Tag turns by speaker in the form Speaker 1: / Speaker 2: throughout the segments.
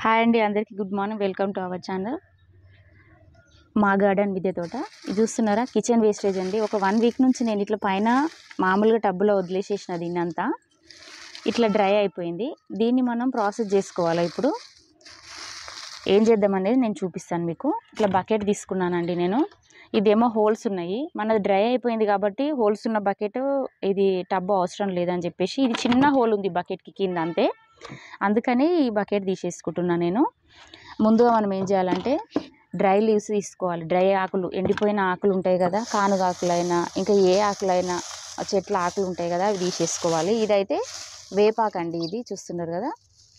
Speaker 1: Hi అండి, అందరికీ good morning. Welcome to our channel మా గార్డెన్ విద్య తోట. ఇది చూస్తున్నారా, కిచెన్ వేస్టేజ్ అండి. ఒక 1 వీక్ నుంచి నేను ఇట్లా పైన మామూలుగా టబ్బులో వదిలేసేసిన దీన్ని అంతా ఇట్లా డ్రై అయిపోయింది. దీన్ని మనం ప్రాసెస్ చేసుకోవాలి. ఇప్పుడు ఏం చేద్దామనేది నేను చూపిస్తాను మీకు. ఇట్లా బకెట్ తీసుకున్నానండి నేను. ఇదేమో హోల్స్ ఉన్నాయి, మనది డ్రై అయిపోయింది కాబట్టి హోల్స్ ఉన్న బకెట్ ఇది టబ్బు అవసరం లేదని చెప్పేసి ఇది చిన్న హోల్ ఉంది బకెట్కి కింద అంతే. అందుకని ఈ బకెట్ తీసేసుకుంటున్నా నేను. ముందుగా మనం ఏం చేయాలంటే డ్రై లీవ్స్ తీసుకోవాలి. డ్రై ఆకులు, ఎండిపోయిన ఆకులు ఉంటాయి కదా, కానుగ ఆకులైనా ఇంకా ఏ ఆకులైనా చెట్ల ఆకులు ఉంటాయి కదా, అవి తీసేసుకోవాలి. ఇదైతే వేపాకు అండి, ఇది చూస్తున్నారు కదా.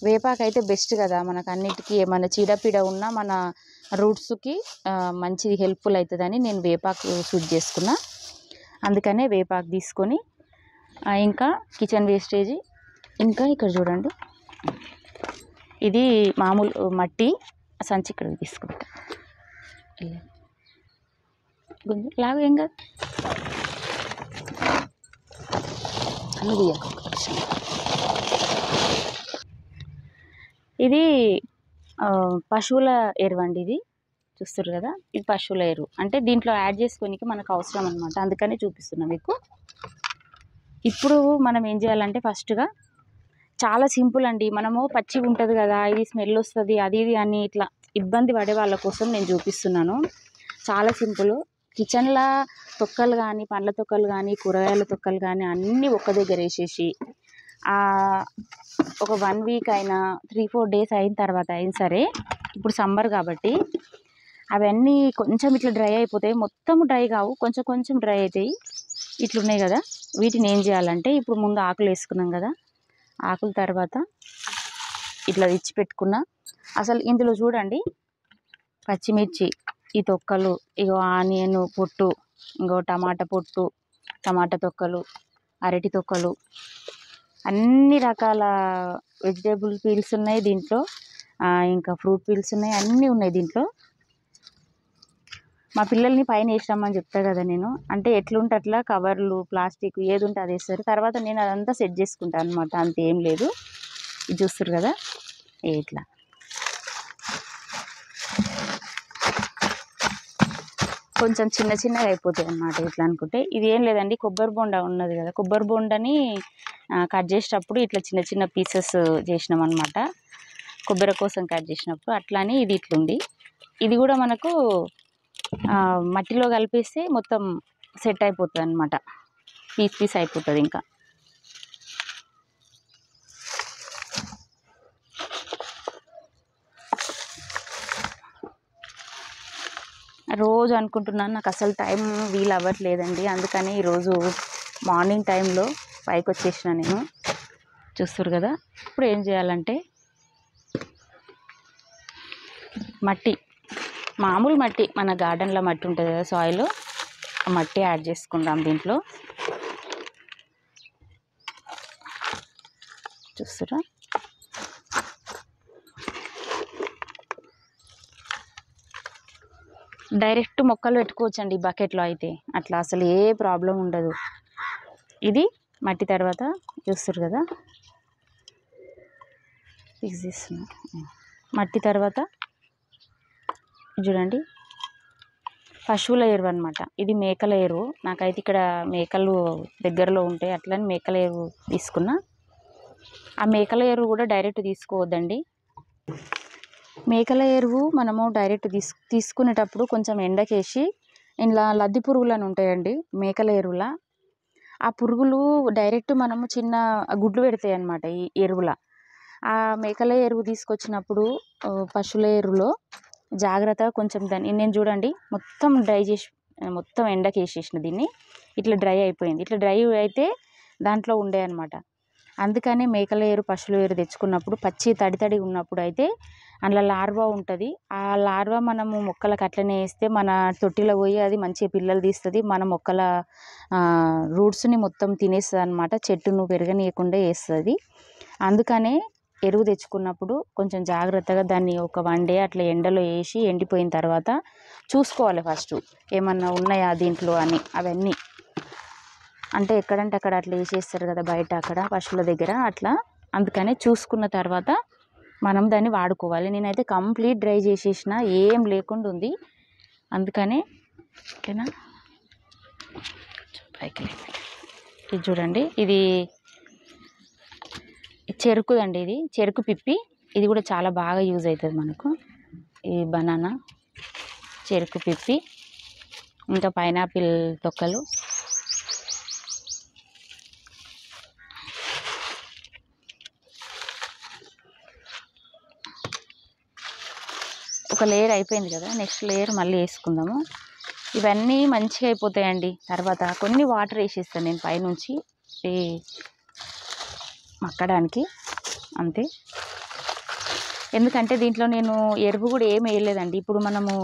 Speaker 1: వేపాకు అయితే బెస్ట్ కదా, మనకు అన్నిటికీ ఏమైనా చీడపీడ ఉన్నా మన రూట్స్కి మంచి హెల్ప్ఫుల్ అవుతుందని నేను వేపాకు షూట్ చేసుకున్నా. అందుకనే వేపాకు తీసుకొని ఇంకా కిచెన్ వేస్టేజ్, ఇంకా ఇక్కడ చూడండి ఇది మామూలు మట్టి సంచి ఇక్కడ తీసుకుంటా. లాగా ఏం కాదు, ఇది పశువుల ఎరువు అండి. ఇది చూస్తారు కదా, ఇది పశువుల ఎరువు. అంటే దీంట్లో యాడ్ చేసుకోనికి మనకు అవసరం అనమాట, అందుకని చూపిస్తున్నా మీకు. ఇప్పుడు మనం ఏం చేయాలంటే ఫస్ట్గా చాలా సింపుల్ అండి. మనము పచ్చి ఉంటుంది కదా, ఇది స్మెల్ వస్తుంది అది ఇది అని ఇట్లా ఇబ్బంది పడే వాళ్ళ కోసం నేను చూపిస్తున్నాను. చాలా సింపుల్. కిచెన్లో తొక్కలు కానీ, పండ్ల తొక్కలు కానీ, కూరగాయల తొక్కలు కానీ అన్నీ ఒక్క దగ్గర వేసేసి ఒక 1 వీక్ అయినా 3-4 డేస్ అయిన తర్వాత అయినా సరే, ఇప్పుడు సమ్మర్ కాబట్టి అవన్నీ కొంచెం ఇట్లా డ్రై అయిపోతాయి. మొత్తం డ్రై కావు, కొంచెం కొంచెం డ్రై అవుతాయి. ఇట్లున్నాయి కదా, వీటిని ఏం చేయాలంటే ఇప్పుడు ముందు ఆకులు వేసుకున్నాం కదా, ఆకుల తర్వాత ఇట్లా తెచ్చి పెట్టుకున్నా. అసలు ఇందులో చూడండి, పచ్చిమిర్చి, ఈ తొక్కలు, ఇగో ఆనియన్ పొట్టు, ఇంకో టమాటా పొట్టు, టమాటా తొక్కలు, అరటి తొక్కలు, అన్ని రకాల వెజిటేబుల్ పీల్స్ ఉన్నాయి దీంట్లో. ఇంకా ఫ్రూట్ పీల్స్ ఉన్నాయి, అన్నీ ఉన్నాయి దీంట్లో. మా పిల్లల్ని పైన వేసినామని చెప్తా కదా నేను, అంటే ఎట్లుంటే అట్లా కవర్లు, ప్లాస్టిక్ ఏది ఉంటే అది వేస్తారు. తర్వాత నేను అదంతా సెట్ చేసుకుంటాను అనమాట, అంతేం లేదు. ఇది చూస్తారు కదా, ఇట్లా కొంచెం చిన్న చిన్నగా అయిపోతాయి అన్నమాట. ఇట్లా అనుకుంటే ఇది ఏం లేదండి, కొబ్బరి బొండ ఉన్నది కదా, కొబ్బరి బొండని కట్ చేసేటప్పుడు ఇట్లా చిన్న చిన్న పీసెస్ చేసినాం అనమాట, కొబ్బరి కోసం కట్ చేసినప్పుడు. అట్లానే ఇది ఇట్లుంది. ఇది కూడా మనకు మట్టిలో కలిపేస్తే మొత్తం సెట్ అయిపోతుంది అనమాట, పీస్ పీస్ అయిపోతుంది. ఇంకా రోజు అనుకుంటున్నాను, నాకు అసలు టైం వీలు అవ్వట్లేదండి. అందుకని ఈరోజు మార్నింగ్ టైంలో పైకి వచ్చేసిన నేను. చూస్తారు కదా, ఇప్పుడు ఏం చేయాలంటే మట్టి, మామూలు మట్టి, మన గార్డెన్లో మట్టి ఉంటుంది కదా, సాయిల్, ఆ మట్టి యాడ్ చేసుకుందాం దీంట్లో. చూస్తారా, డైరెక్ట్ మొక్కలు పెట్టుకోవచ్చండి బకెట్లో అయితే, అట్లా అసలు ఏ ప్రాబ్లం ఉండదు. ఇది మట్టి తర్వాత చూస్తారు కదా, ఫిక్స్ చేస్తున్నా. మట్టి తర్వాత చూడండి, పశువుల ఎరువు అనమాట. ఇది మేకల ఎరువు. నాకైతే ఇక్కడ మేకలు దగ్గరలో ఉంటాయి, అట్లని మేకల ఎరువు తీసుకున్నా. ఆ మేకల ఎరువు కూడా డైరెక్ట్ తీసుకోవద్దండి. మేకల ఎరువు మనము డైరెక్ట్ తీసుకునేటప్పుడు కొంచెం ఎండకేసి, ఇలా లద్ది పురుగులను ఉంటాయండి మేకల ఎరువుల. ఆ పురుగులు డైరెక్ట్ మనము చిన్న గుడ్లు పెడతాయి అన్నమాట ఈ ఎరువుల. ఆ మేకల ఎరువు తీసుకొచ్చినప్పుడు పశువుల ఎరువులో జాగ్రత్తగా కొంచెం దాన్ని నేను చూడండి మొత్తం డ్రై చేసి, మొత్తం ఎండకి వేసేసిన దీన్ని. ఇట్లా డ్రై అయిపోయింది. ఇట్లా డ్రై అయితే దాంట్లో ఉండే అనమాట. అందుకనే మేకల ఎరువు, పశువుల ఎరువు తెచ్చుకున్నప్పుడు పచ్చి తడి తడి ఉన్నప్పుడు అయితే అందులో లార్వా ఉంటుంది. ఆ లార్వా మనము మొక్కలకు అట్లనే వేస్తే మన తొట్టిలో పోయి అది మంచిగా పిల్లలు తీస్తుంది, మన మొక్కల రూట్స్ని మొత్తం తినేస్తుంది అనమాట, చెట్టును పెరగనీయకుండా వేస్తుంది. అందుకనే ఎరువు తెచ్చుకున్నప్పుడు కొంచెం జాగ్రత్తగా దాన్ని ఒక 1 డే అట్లా ఎండలో వేసి ఎండిపోయిన తర్వాత చూసుకోవాలి ఫస్ట్ ఏమన్నా ఉన్నాయా దీంట్లో అని. అవన్నీ అంటే ఎక్కడంటే అక్కడ అట్లా వేసేస్తారు కదా బయట, అక్కడ పశువుల దగ్గర అట్లా. అందుకనే చూసుకున్న తర్వాత మనం దాన్ని వాడుకోవాలి. నేనైతే కంప్లీట్ డ్రై చేసేసిన, ఏం లేకుండా ఉంది. అందుకనే ఓకేనా. పైకి ఇది చూడండి, ఇది చెరుకుదండి, ఇది చెరుకు పిప్పి. ఇది కూడా చాలా బాగా యూజ్ అవుతుంది మనకు. ఈ బనానా, చెరుకు పిప్పి, ఇంకా పైనాపిల్ తొక్కలు. ఒక లేయర్ అయిపోయింది కదా, నెక్స్ట్ లేయర్ మళ్ళీ వేసుకుందాము. ఇవన్నీ మంచిగా అయిపోతాయండి. తర్వాత కొన్ని వాటర్ వేసేస్తాను నేను పైనుంచి మక్కడానికి, అంతే. ఎందుకంటే దీంట్లో నేను ఎరువు కూడా ఏం వేయలేదండి. ఇప్పుడు మనము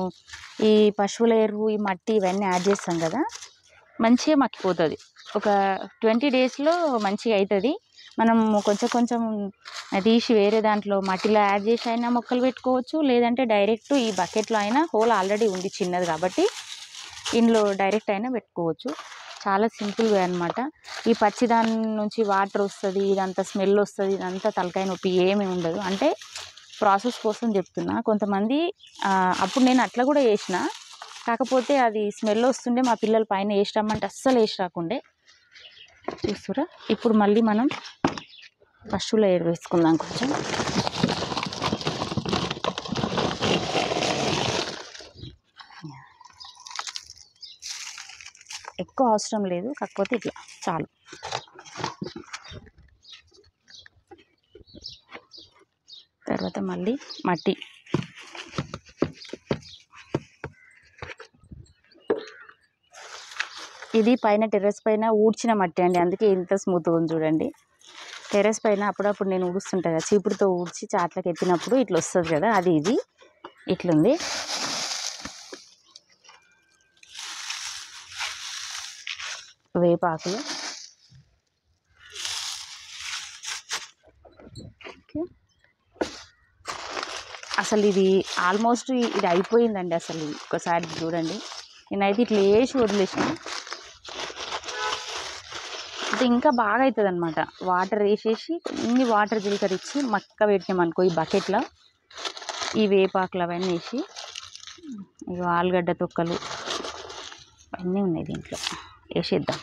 Speaker 1: ఈ పశువుల ఎరువు, ఈ మట్టి ఇవన్నీ యాడ్ చేస్తాం కదా, మంచిగా మక్కిపోతుంది. ఒక 20 డేస్లో మంచిగా అవుతుంది. మనం కొంచెం కొంచెం తీసి వేరే దాంట్లో మట్టిలో యాడ్ చేసి అయినా మొక్కలు పెట్టుకోవచ్చు, లేదంటే డైరెక్ట్ ఈ బకెట్లో అయినా, హోల్ ఆల్రెడీ ఉంది చిన్నది కాబట్టి ఇందులో డైరెక్ట్ అయినా పెట్టుకోవచ్చు. చాలా సింపుల్గా అనమాట. ఈ పచ్చిదాని నుంచి వాటర్ వస్తుంది, ఇదంతా స్మెల్ వస్తుంది, ఇదంతా తలకాయ నొప్పి ఏమీ ఉండదు. అంటే ప్రాసెస్ కోసం చెప్తున్నా. కొంతమంది అప్పుడు నేను అట్లా కూడా చేసిన, కాకపోతే అది స్మెల్ వస్తుండే, మా పిల్లలు పైన వేసి రమ్మంటే అస్సలు వేసి రాకుండే. చూస్తురా. ఇప్పుడు మళ్ళీ మనం పశువుల ఎరువు వేసుకుందాం కొంచెం. ఎక్కువ అవసరం లేదు, కాకపోతే ఇట్లా చాలు. తర్వాత మళ్ళీ మట్టి. ఇది పైన టెర్రస్ పైన ఊడ్చిన మట్టి అండి, అందుకే ఇంత స్మూత్గా ఉంది చూడండి. టెర్రస్ పైన అప్పుడప్పుడు నేను ఊడుస్తుంటా కదా, చీపుడుతో ఊడ్చి చాట్లకి ఎత్తినప్పుడు ఇట్లా వస్తుంది కదా, అది ఇది ఇట్లుంది. వేపాకులు. అసలు ఇది ఆల్మోస్ట్ ఇది అయిపోయిందండి. అసలు ఒకసారి చూడండి, నేనైతే ఇట్లా వేసి వదిలేసిన. ఇది ఇంకా బాగా అవుతుంది అనమాట. వాటర్ వేసేసి కొన్ని వాటర్ జీలకరించి మక్క పెట్టినామనుకో ఈ బకెట్లో, ఈ వేపాకులు అవన్నీ వేసి, ఇక ఆలుగడ్డ తొక్కలు అన్నీ ఉన్నాయి దీంట్లో, వేసేద్దాం.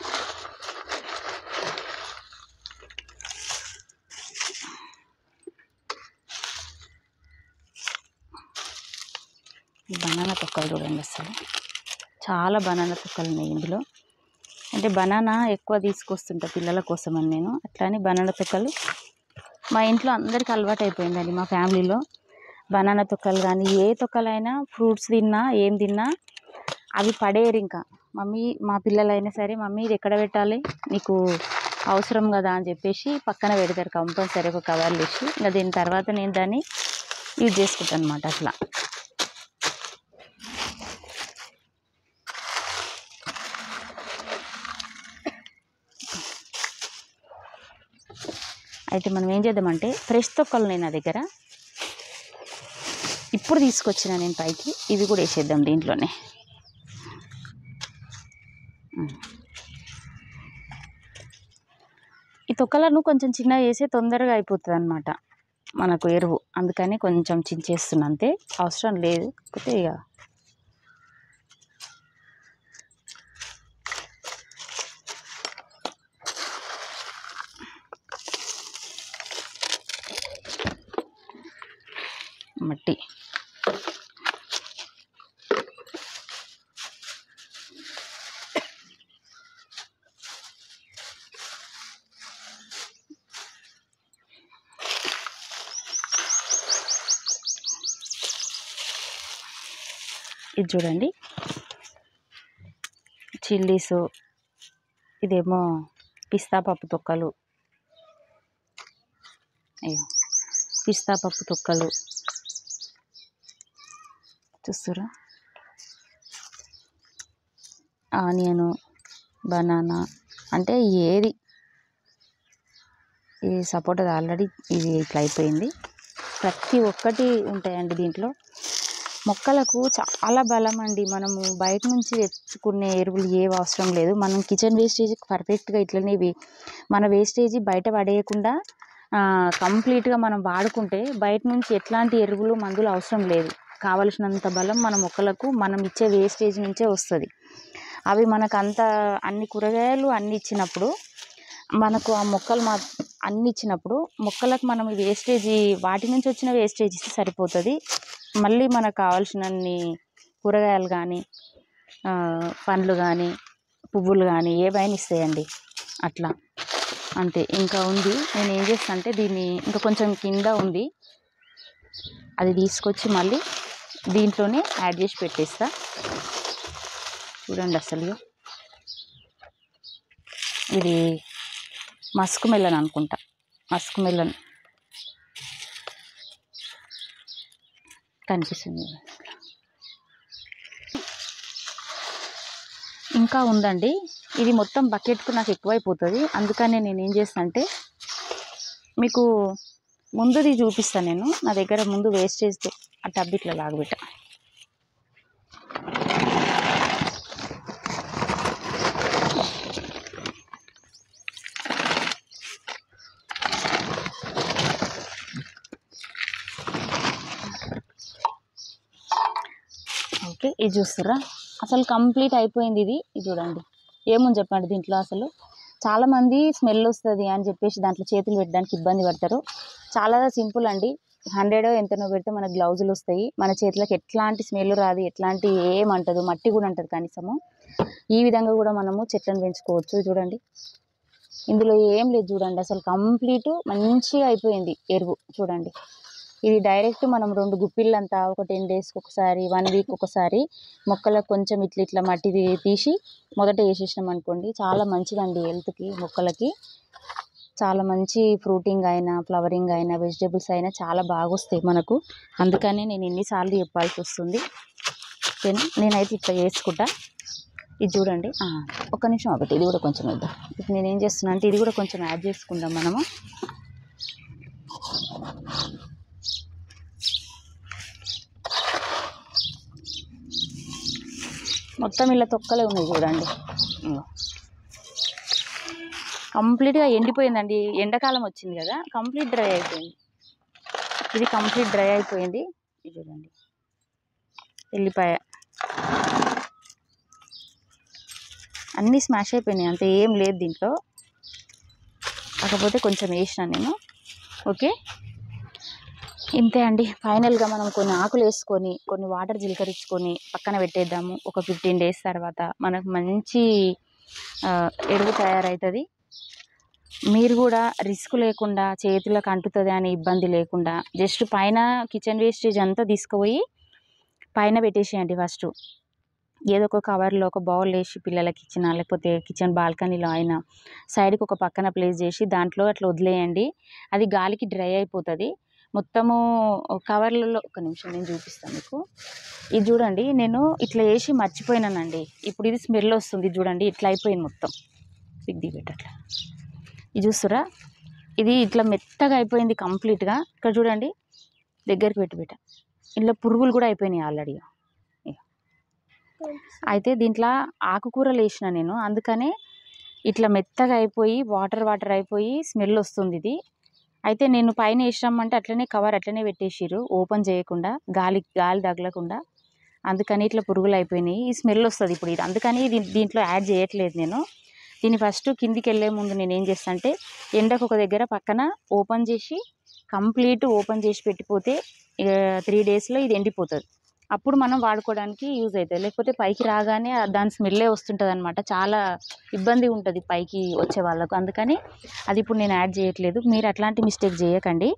Speaker 1: బనానా తొక్కలు చూడండి, అసలు చాలా బనానా తొక్కలు ఉన్నాయి ఇందులో. అంటే బనానా ఎక్కువ తీసుకొస్తుంటా పిల్లల కోసమని నేను, అట్లానే బనానా తొక్కలు మా ఇంట్లో అందరికీ అలవాటు అయిపోయిందండి. మా ఫ్యామిలీలో బనానా తొక్కలు కానీ ఏ తొక్కలైనా, ఫ్రూట్స్ తిన్నా ఏం తిన్నా అవి పడేయరు. ఇంకా మమ్మీ, మా పిల్లలైనా సరే, మమ్మీ ఇది ఎక్కడ పెట్టాలి, నీకు అవసరం కదా అని చెప్పేసి పక్కన పెడతారు కంపల్సరీ ఒక కవర్లు వేసి. ఇంకా దీని తర్వాత నేను దాన్ని యూజ్ చేసుకుంటాను అనమాట. అట్లా అయితే మనం ఏం చేద్దామంటే, ఫ్రెష్ తొక్కలు నేను నా దగ్గర ఇప్పుడు తీసుకొచ్చిన నేను పైకి, ఇవి కూడా వేసేద్దాం దీంట్లోనే. ఈ తొక్కలను కొంచెం చిన్నగా చేస్తే తొందరగా అయిపోతుంది అనమాట మనకు ఎరువు, అందుకని కొంచెం చించేస్తున్నా అంతే, అవసరం లేదు. కాకపోతే ఇక మట్టి. ఇది చూడండి, చిల్లీసు, ఇదేమో పిస్తా పప్పు తొక్కలు, అయ్యో పిస్తా పప్పు తొక్కలు చూస్తురా, ఆనియను, బనానా, అంటే ఏది ఈ సపోటా ఆల్రెడీ ఇది ఇట్లా అయిపోయింది. ప్రతి ఒక్కటి ఉంటాయండి దీంట్లో. మొక్కలకు చాలా బలం అండి. మనము బయట నుంచి తెచ్చుకునే ఎరువులు ఏవి అవసరం లేదు. మనం కిచెన్ వేస్టేజ్ పర్ఫెక్ట్గా ఇట్లనే మన వేస్టేజ్ బయట పడేయకుండా కంప్లీట్గా మనం వాడుకుంటే బయట నుంచి ఎట్లాంటి ఎరువులు మందులు అవసరం లేదు. కావలసినంత బలం మన మొక్కలకు మనం ఇచ్చే వేస్టేజ్ నుంచే వస్తుంది. అవి మనకు అన్ని కూరగాయలు అన్ని ఇచ్చినప్పుడు మనకు ఆ మొక్కలు అన్ని ఇచ్చినప్పుడు మొక్కలకు మనం వేస్టేజ్ వాటి నుంచి వచ్చిన వేస్టేజ్ ఇస్తే సరిపోతుంది. మళ్ళీ మనకు కావాల్సినన్ని కూరగాయలు కానీ పండ్లు కానీ పువ్వులు కానీ ఏవైనా ఇస్తాయండి. అట్లా అంతే. ఇంకా ఉంది, నేను ఏం చేస్తాను అంటే దీన్ని ఇంకా కొంచెం కింద ఉంది, అది తీసుకొచ్చి మళ్ళీ దీంట్లోనే యాడ్ చేసి పెట్టేస్తా. చూడండి అసలు ఇది మస్క్ మెలన్ అనుకుంటా, మస్క్ మెలన్ కనిపిస్తుంది. ఇంకా ఉందండి, ఇది మొత్తం బకెట్కు నాకు ఎక్కువైపోతుంది. అందుకనే నేను ఏం చేస్తాను అంటే మీకు ముందుది చూపిస్తాను. నేను నా దగ్గర ముందు వేస్టేజ్ ఆ టబ్ ఇట్లా లాగబెట్ట. ఓకే, ఇది చూస్తారా అసలు కంప్లీట్ అయిపోయింది. ఇది చూడండి ఏముంది చెప్పండి దీంట్లో. అసలు చాలామంది స్మెల్ వస్తుంది అని చెప్పేసి దాంట్లో చేతులు పెట్టడానికి ఇబ్బంది పడతారు. చాలా సింపుల్ అండి. 100 ఎంతనో పెడితే మనకు గ్లౌజులు వస్తాయి. మన చేతులకు ఎట్లాంటి స్మెల్ రాదు, ఎట్లాంటి ఏమంటదు, మట్టి కూడా అంటది కనీసము. ఈ విధంగా కూడా మనము చెట్లను పెంచుకోవచ్చు. చూడండి ఇందులో ఏం లేదు. చూడండి అసలు కంప్లీట్ మంచిగా అయిపోయింది ఎరువు. చూడండి ఇది డైరెక్ట్ మనం 2 గుప్పిళ్ళంతా ఒక 10 డేస్కి ఒకసారి 1 వీక్ ఒకసారి మొక్కలకు కొంచెం ఇట్లా మట్టి తీసి మొదట వేసేసినాం అనుకోండి, చాలా మంచిదండి హెల్త్కి. మొక్కలకి చాలా మంచి ఫ్రూటింగ్ అయినా ఫ్లవరింగ్ అయినా వెజిటేబుల్స్ అయినా చాలా బాగా వస్తాయి మనకు. అందుకని నేను ఎన్నిసార్లు చెప్పాల్సి వస్తుంది. నేనైతే ఇట్లా చేసుకుంటా. ఇది చూడండి, ఒక్క నిమిషం ఒకటి, ఇది కూడా కొంచెం వేద్దాం. ఇప్పుడు నేనేం చేస్తున్నా అంటే ఇది కూడా కొంచెం యాడ్ చేసుకుందాం మనము. మొత్తం ఇలా తొక్కలే ఉన్నాయి చూడండి. కంప్లీట్గా ఎండిపోయిందండి. ఎండాకాలం వచ్చింది కదా, కంప్లీట్ డ్రై అయిపోయింది. ఇది కంప్లీట్ డ్రై అయిపోయింది. ఇది చూడండి ఎల్లిపాయ అన్నీ స్మాష్ అయిపోయినాయి, అంతే ఏం లేదు దీంట్లో. కాకపోతే కొంచెం వేసిన నేను. ఓకే ఇంతే అండి. ఫైనల్గా మనం కొన్ని ఆకులు వేసుకొని కొన్ని వాటర్ జీలకరించుకొని పక్కన పెట్టేద్దాము. ఒక 15 డేస్ తర్వాత మనకు మంచి ఎరువు తయారవుతుంది. మీరు కూడా రిస్క్ లేకుండా చేతులకు అంటుతుంది అనే ఇబ్బంది లేకుండా జస్ట్ పైన కిచెన్ వేస్టేజ్ అంతా తీసుకుపోయి పైన పెట్టేసేయండి. ఫస్ట్ ఏదో ఒక కవర్లో ఒక బౌల్ వేసి పిల్లలకి ఇచ్చినా లేకపోతే కిచెన్ బాల్కనీలో అయినా సైడ్కి ఒక పక్కన ప్లేస్ చేసి దాంట్లో అట్లా వదిలేయండి. అది గాలికి డ్రై అయిపోతుంది మొత్తము కవర్లలో. ఒక నిమిషం నేను చూపిస్తాను మీకు. ఇది చూడండి నేను ఇట్లా వేసి మర్చిపోయినానండి. ఇప్పుడు ఇది స్మెల్ వస్తుంది చూడండి, ఇట్లా అయిపోయింది మొత్తం. బిగ్ది పెట్టట్లా, ఇది చూస్తురా, ఇది ఇట్లా మెత్తగా అయిపోయింది కంప్లీట్గా. ఇక్కడ చూడండి దగ్గరికి పెట్టి ఇంట్లో పురుగులు కూడా అయిపోయినాయి ఆల్రెడీ. అయితే దీంట్లో ఆకుకూరలు వేసిన నేను, అందుకనే ఇట్లా మెత్తగా అయిపోయి వాటర్ అయిపోయి స్మెల్ వస్తుంది ఇది. అయితే నేను పైన వేసినామంటే అట్లనే కవర్ అట్లనే పెట్టేసిర్రు ఓపెన్ చేయకుండా, గాలి తగలకుండా. అందుకని ఇట్లా పురుగులు అయిపోయినాయి, ఈ స్మెల్ వస్తుంది ఇప్పుడు ఇది. అందుకని దీంట్లో యాడ్ చేయట్లేదు నేను. దీన్ని ఫస్ట్ కిందికి వెళ్ళే ముందు నేను ఏం చేస్తాను అంటే ఎండకు ఒక దగ్గర పక్కన ఓపెన్ చేసి కంప్లీట్ ఓపెన్ చేసి పెట్టిపోతే 3 డేస్లో ఇది ఎండిపోతుంది. అప్పుడు మనం వాడుకోవడానికి యూజ్ అవుతుంది. లేకపోతే పైకి రాగానే దాని స్మెల్లే వస్తుంటుంది అనమాట. చాలా ఇబ్బంది ఉంటుంది పైకి వచ్చే వాళ్ళకు. అందుకని అది ఇప్పుడు నేను యాడ్ చేయట్లేదు. మీరు అట్లాంటి మిస్టేక్ చేయకండి.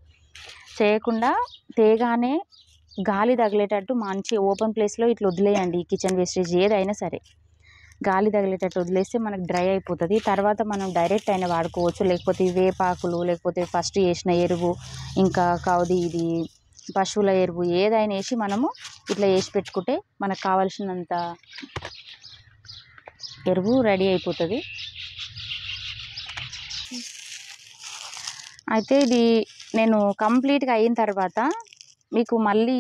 Speaker 1: చేయకుండా తేగానే గాలి తగిలేటట్టు మంచి ఓపెన్ ప్లేస్లో ఇట్లా వదిలేయండి. కిచెన్ వేస్టేజ్ ఏదైనా సరే గాలి తగిలేటట్టు వదిలేస్తే మనకు డ్రై అయిపోతుంది. తర్వాత మనం డైరెక్ట్ అయినా వాడుకోవచ్చు. లేకపోతే వేపాకులు లేకపోతే ఫస్ట్ వేసిన ఎరువు ఇంకా కౌది ఇది పశువుల ఎరువు ఏదైనా వేసి మనము ఇట్లా వేసి పెట్టుకుంటే మనకు కావాల్సినంత ఎరువు రెడీ అయిపోతుంది. అయితే ఇది నేను కంప్లీట్గా అయిన తర్వాత మీకు మళ్ళీ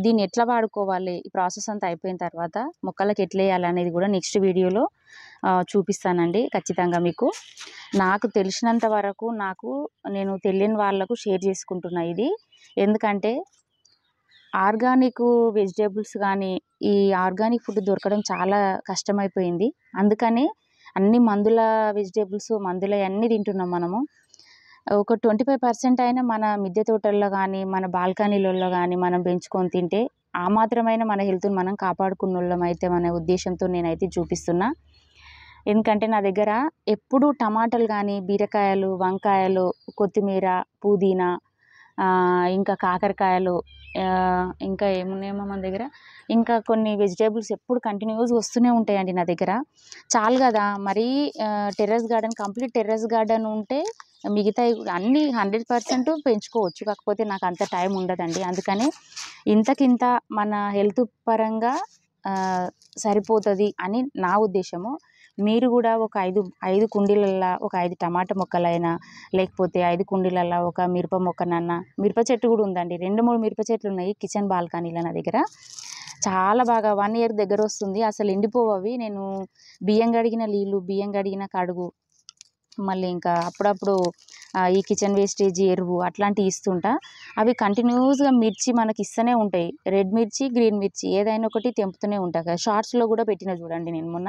Speaker 1: దీన్ని ఎట్లా వాడుకోవాలి, ఈ ప్రాసెస్ అంతా అయిపోయిన తర్వాత మొక్కలకు ఎట్లా వేయాలి అనేది కూడా నెక్స్ట్ వీడియోలో చూపిస్తానండి ఖచ్చితంగా మీకు. నాకు తెలిసినంత వరకు నేను తెలియని వాళ్ళకు షేర్ చేసుకుంటున్నా ఇది. ఎందుకంటే ఆర్గానిక్ వెజిటేబుల్స్ కానీ, ఈ ఆర్గానిక్ ఫుడ్ దొరకడం చాలా కష్టమైపోయింది. అందుకని అన్ని మందుల వెజిటేబుల్స్, మందులవి అన్నీ తింటున్నాం మనము. ఒక 25% అయినా మన మిద్దె తోటల్లో కానీ, మన బాల్కనీలలో కానీ మనం పెంచుకొని తింటే ఆ మాత్రమైనా మన హెల్త్‌ని మనం కాపాడుకున్నోళ్ళం అనే ఉద్దేశంతో నేనైతే చూపిస్తున్నా. ఎందుకంటే నా దగ్గర ఎప్పుడూ టమాటాలు కానీ, బీరకాయలు, వంకాయలు, కొత్తిమీర, పుదీనా, ఇంకా కాకరకాయలు, ఇంకా ఏమున్నాయమ్మా మన దగ్గర, ఇంకా కొన్ని వెజిటేబుల్స్ ఎప్పుడు కంటిన్యూస్గా వస్తూనే ఉంటాయండి నా దగ్గర. చాలు కదా మరీ terrace garden, complete terrace garden ఉంటే మిగతాయి అన్నీ 100% పెంచుకోవచ్చు. కాకపోతే నాకు అంత టైం ఉండదండి. అందుకనే ఇంతకింత మన హెల్త్ పరంగా సరిపోతుంది అని నా ఉద్దేశము. మీరు కూడా ఒక 5 కుండీలల్లో ఒక 5 టమాటా మొక్కలైనా, లేకపోతే 5 కుండీలల్లో ఒక మిరప మొక్కనన్నా, మిరప చెట్టు కూడా ఉందండి. 2-3 మిరప చెట్లు ఉన్నాయి కిచెన్ బాల్కనీలో నా దగ్గర. చాలా బాగా 1 ఇయర్ దగ్గర వస్తుంది. అసలు ఎండిపోవు అవి. నేను బియ్యం కడిగిన నీళ్ళు, బియ్యం కడిగిన కడుగు, మళ్ళీ ఇంకా అప్పుడప్పుడు ఈ కిచెన్ వేస్టేజ్ ఎరువు అట్లాంటివి ఇస్తుంటా. అవి కంటిన్యూస్గా మిర్చి మనకి ఇస్తూనే ఉంటాయి. రెడ్ మిర్చి, గ్రీన్ మిర్చి ఏదైనా ఒకటి తెంపుతూనే ఉంటా కదా. షార్ట్స్లో కూడా పెట్టిన చూడండి. నేను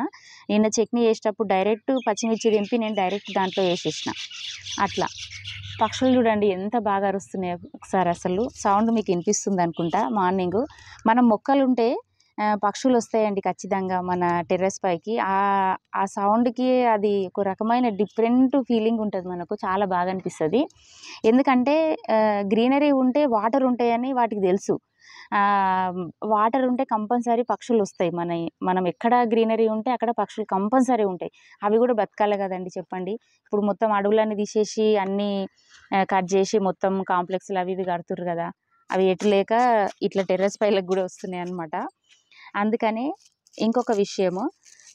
Speaker 1: నిన్న చట్నీ చేసేటప్పుడు డైరెక్ట్ పచ్చిమిర్చి తెంపి నేను డైరెక్ట్ దాంట్లో వేసేసిన. అట్లా పక్షులు చూడండి ఎంత బాగా అరుస్తున్నాయో ఒకసారి. అసలు సౌండ్ మీకు వినిపిస్తుంది అనుకుంటా. మార్నింగ్ మనం మొక్కలుంటే పక్షులు వస్తాయండి ఖచ్చితంగా మన టెర్రస్ పైకి. ఆ సౌండ్కి అది ఒక రకమైన డిఫరెంట్ ఫీలింగ్ ఉంటుంది మనకు. చాలా బాగా అనిపిస్తుంది. ఎందుకంటే గ్రీనరీ ఉంటే వాటర్ ఉంటాయని వాటికి తెలుసు. వాటర్ ఉంటే కంపల్సరీ పక్షులు వస్తాయి. మనం ఎక్కడ గ్రీనరీ ఉంటే అక్కడ పక్షులు కంపల్సరీ ఉంటాయి. అవి కూడా బతకాలి కదండి చెప్పండి. ఇప్పుడు మొత్తం అడవులన్నీ తీసేసి అన్నీ కట్ చేసి మొత్తం కాంప్లెక్స్లు అవి ఇవి కడుతుర్రు కదా. అవి ఎటు లేక ఇట్లా టెర్రస్ పైలకు కూడా వస్తున్నాయి అన్నమాట. అందుకని ఇంకొక విషయము,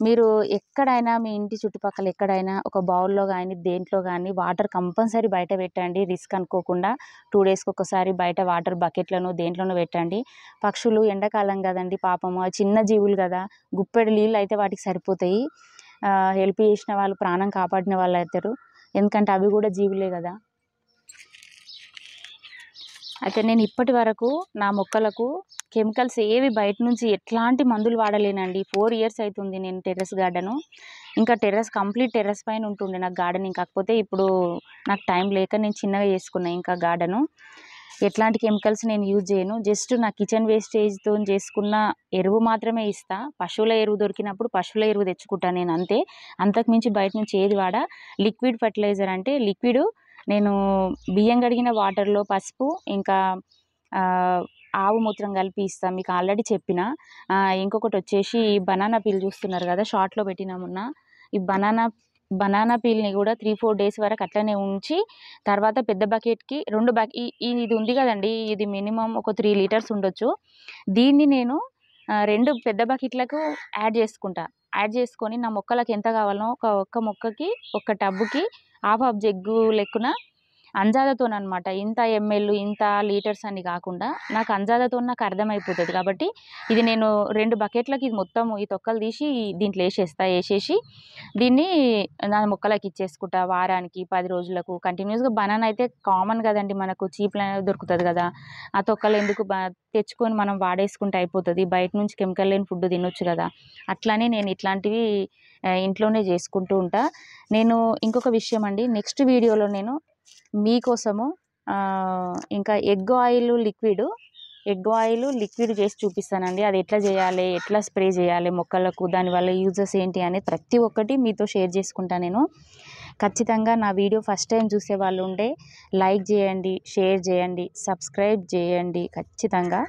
Speaker 1: మీరు ఎక్కడైనా మీ ఇంటి చుట్టుపక్కల ఎక్కడైనా ఒక బౌల్లో కానీ దేంట్లో కానీ వాటర్ కంపల్సరీ బయట పెట్టండి. రిస్క్ అనుకోకుండా 2 డేస్కి ఒకసారి బయట వాటర్ బకెట్లను దేంట్లోనూ పెట్టండి. పక్షులు ఎండాకాలం కదండి పాపము, చిన్న జీవులు కదా, గుప్పెడు నీళ్ళు అయితే వాటికి సరిపోతాయి. హెల్ప్ చేసిన వాళ్ళు, ప్రాణం కాపాడిన వాళ్ళు అవుతారు. ఎందుకంటే అవి కూడా జీవులే కదా. అయితే నేను ఇప్పటి వరకు నా మొక్కలకు కెమికల్స్ ఏవి బయట నుంచి ఎట్లాంటి మందులు వాడలేనండి. 4 ఇయర్స్ అవుతుంది నేను టెర్రస్ గార్డెను. ఇంకా కంప్లీట్ టెర్రస్ పైన ఉంటుండే నాకు గార్డెనింగ్. కాకపోతే ఇప్పుడు నాకు టైం లేక నేను చిన్నగా చేసుకున్నా ఇంకా గార్డెను. ఎట్లాంటి కెమికల్స్ నేను యూజ్ చేయను. జస్ట్ నా కిచెన్ వేస్టేజ్తో చేసుకున్న ఎరువు మాత్రమే ఇస్తా. పశువుల ఎరువు దొరికినప్పుడు పశువుల ఎరువు తెచ్చుకుంటాను నేను అంతే. అంతకుమించి బయట నుంచి ఏది వాడా. లిక్విడ్ ఫర్టిలైజర్ అంటే లిక్విడ్ నేను బియ్యం కడిగిన వాటర్లో పసుపు ఇంకా ఆవు మూత్రం కలిపి ఇస్తాను. మీకు ఆల్రెడీ చెప్పిన. ఇంకొకటి వచ్చేసి బనానా పీల్ చూస్తున్నారు కదా, షార్ట్లో పెట్టినా మొన్న. ఈ బనానా పీల్ని కూడా 3-4 డేస్ వరకు అట్లనే ఉంచి తర్వాత పెద్ద బకెట్కి ఇది ఉంది కదండి, ఇది మినిమం ఒక 3 లీటర్స్ ఉండొచ్చు. దీన్ని నేను 2 పెద్ద బకెట్లకు యాడ్ చేసుకొని నా మొక్కలకు ఎంత కావాలనో ఒక్క మొక్కకి ఒక టబ్బుకి హాఫ్ జగ్గు లెక్కున అంజాదతోనమాట. ఇంత ఎంఎల్ ఇంత లీటర్స్ అని కాకుండా నాకు అంజాదతో నాకు అర్థమైపోతుంది. కాబట్టి ఇది నేను 2 బకెట్లకి ఇది మొత్తం ఈ తొక్కలు తీసి దీంట్లో వేసేసి దీన్ని నా మొక్కలకి ఇచ్చేసుకుంటా. వారానికి 10 రోజులకు కంటిన్యూస్గా. బనానా అయితే కామన్ కదండి మనకు, చీప్లో దొరుకుతుంది కదా. ఆ తొక్కలు ఎందుకు తెచ్చుకొని మనం వాడేసుకుంటే అయిపోతుంది. బయట నుంచి కెమికల్ లేని ఫుడ్ తినొచ్చు కదా. అట్లానే నేను ఇట్లాంటివి ఇంట్లోనే చేసుకుంటూ ఉంటా. నేను ఇంకొక విషయం అండి, నెక్స్ట్ వీడియోలో నేను మీకోసము ఇంకా ఎగ్ ఆయిల్ లిక్విడ్ చేసి చూపిస్తానండి. అది ఎట్లా చేయాలి, ఎట్లా స్ప్రే చేయాలి మొక్కలకు, దానివల్ల యూజెస్ ఏంటి అని ప్రతి ఒక్కటి మీతో షేర్ చేసుకుంటాను నేను. ఖచ్చితంగా నా వీడియో ఫస్ట్ టైం చూసే వాళ్ళు ఉంటే లైక్ చేయండి, షేర్ చేయండి, సబ్స్క్రైబ్ చేయండి. ఖచ్చితంగా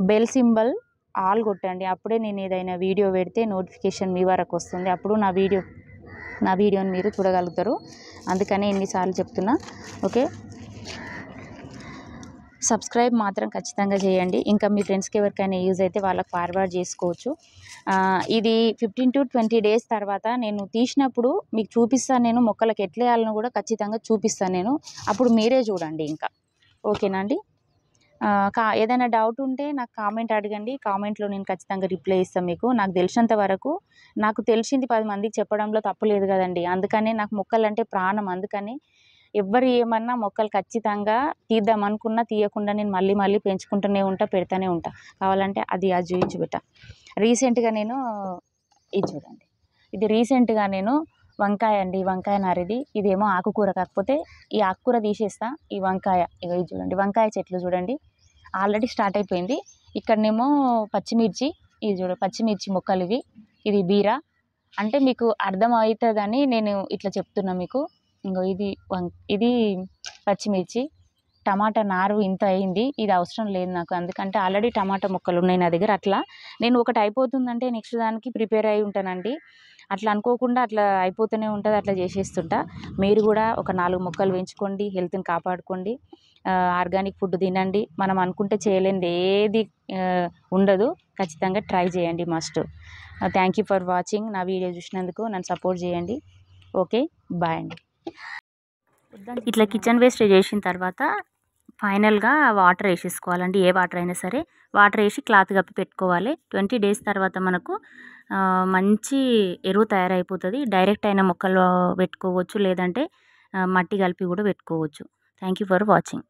Speaker 1: బెల్ సింబల్ ఆల్ కొట్టండి. అప్పుడే నేను ఏదైనా వీడియో పెడితే నోటిఫికేషన్ మీ వరకు వస్తుంది. అప్పుడు నా వీడియోని మీరు చూడగలుగుతారు. అందుకని ఎన్నిసార్లు చెప్తున్నా. ఓకే, సబ్స్క్రైబ్ మాత్రం ఖచ్చితంగా చేయండి. ఇంకా మీ ఫ్రెండ్స్కి ఎవరికైనా యూజ్ అయితే వాళ్ళకి ఫార్వర్డ్ చేసుకోవచ్చు. ఇది 15 to 20 డేస్ తర్వాత నేను తీసినప్పుడు మీకు చూపిస్తాను. నేను మొక్కలకు ఎట్లా వేయాలని కూడా ఖచ్చితంగా చూపిస్తాను నేను. అప్పుడు మీరే చూడండి ఇంకా. ఓకేనా అండి. ఏదైనా డౌట్ ఉంటే నాకు కామెంట్ అడగండి. కామెంట్‌లో నేను ఖచ్చితంగా రిప్లై ఇస్తాను మీకు. నాకు తెలిసినంత వరకు నాకు తెలిసింది 10 మందికి చెప్పడంలో తప్పు లేదు కదండీ. అందుకనే నాకు మొక్కలంటే ప్రాణం. అందుకని ఎవ్వరు ఏమన్నా మొక్కలు ఖచ్చితంగా తీద్దాం అనుకున్నా తీయకుండా నేను మళ్ళీ మళ్ళీ పెంచుకుంటూనే ఉంటా, పెడతానే ఉంటా. కావాలంటే అది చూయించు బిడ్డ. రీసెంట్‌గా నేను ఇది చూడండి. ఇది రీసెంట్‌గా నేను వంకాయ అండి. వంకాయ నారిది. ఇదేమో ఆకుకూర, కాకపోతే ఈ ఆకుకూర తీసేస్తా. ఈ వంకాయ ఇగో ఇది చూడండి. వంకాయ చెట్లు చూడండి ఆల్రెడీ స్టార్ట్ అయిపోయింది. ఇక్కడనేమో పచ్చిమిర్చి, ఇది చూడు పచ్చిమిర్చి మొక్కలు ఇవి. ఇది బీర. అంటే మీకు అర్థమవుతుందని నేను ఇట్లా చెప్తున్నా మీకు. ఇంగో ఇది పచ్చిమిర్చి. టమాటా నారు ఇంత అయింది. ఇది అవసరం లేదు నాకు. ఎందుకంటే ఆల్రెడీ టమాటా మొక్కలు ఉన్నాయి నా దగ్గర. అట్లా నేను ఒకటి అయిపోతుందంటే నెక్స్ట్ దానికి ప్రిపేర్ అయి ఉంటానండి. అట్లా అనుకోకుండా అట్లా అయిపోతూనే ఉంటుంది. అట్లా చేసేస్తుంటా. మీరు కూడా ఒక 4 మొక్కలు పెంచుకోండి. హెల్త్ని కాపాడుకోండి. ఆర్గానిక్ ఫుడ్ తినండి. మనం అనుకుంటే చేయలేనిది ఏది ఉండదు. ఖచ్చితంగా ట్రై చేయండి must. Thank you for watching. నా వీడియో చూసినందుకు నన్ను సపోర్ట్ చేయండి. ఓకే, బాయ్ అండి. ఇట్లా కిచెన్ వేస్ట్ చేసిన తర్వాత ఫైనల్గా వాటర్ వేసేసుకోవాలండి. ఏ వాటర్ అయినా సరే వాటర్ వేసి క్లాత్ కప్పి పెట్టుకోవాలి. 20 డేస్ తర్వాత మనకు మంచి ఎరువు తయారైపోతుంది. డైరెక్ట్ అయిన మొక్కలు పెట్టుకోవచ్చు, లేదంటే మట్టి కలిపి కూడా పెట్టుకోవచ్చు. Thank you for watching.